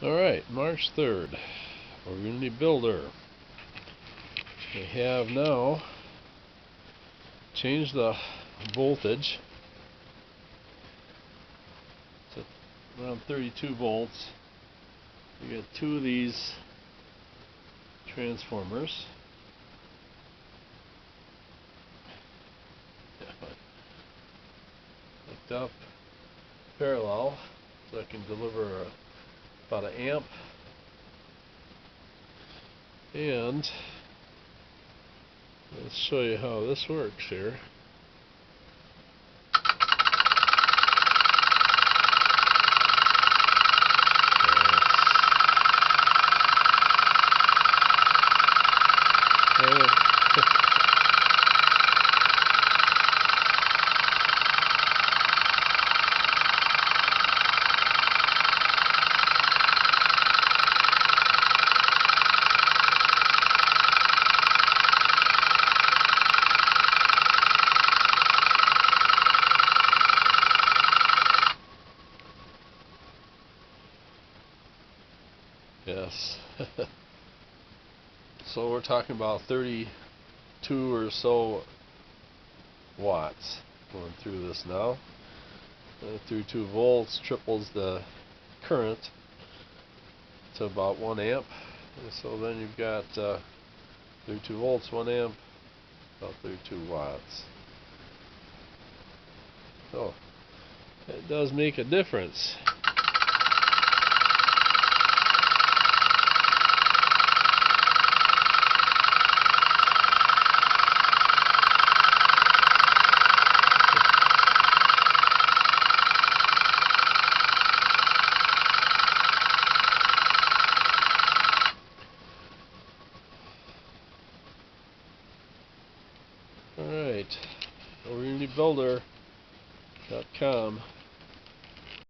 Alright, March 3rd, OVERUNITY Builder. We have now changed the voltage to around 32 volts. We got two of these transformers. Hooked up parallel so I can deliver about an amp, and let's show you how this works here. Yes. So we're talking about 32 or so watts going through this now. 32 volts triples the current to about 1 amp. And so then you've got 32 volts, 1 amp, about 32 watts. So it does make a difference. Alright, OVERUNITYBuilder.com.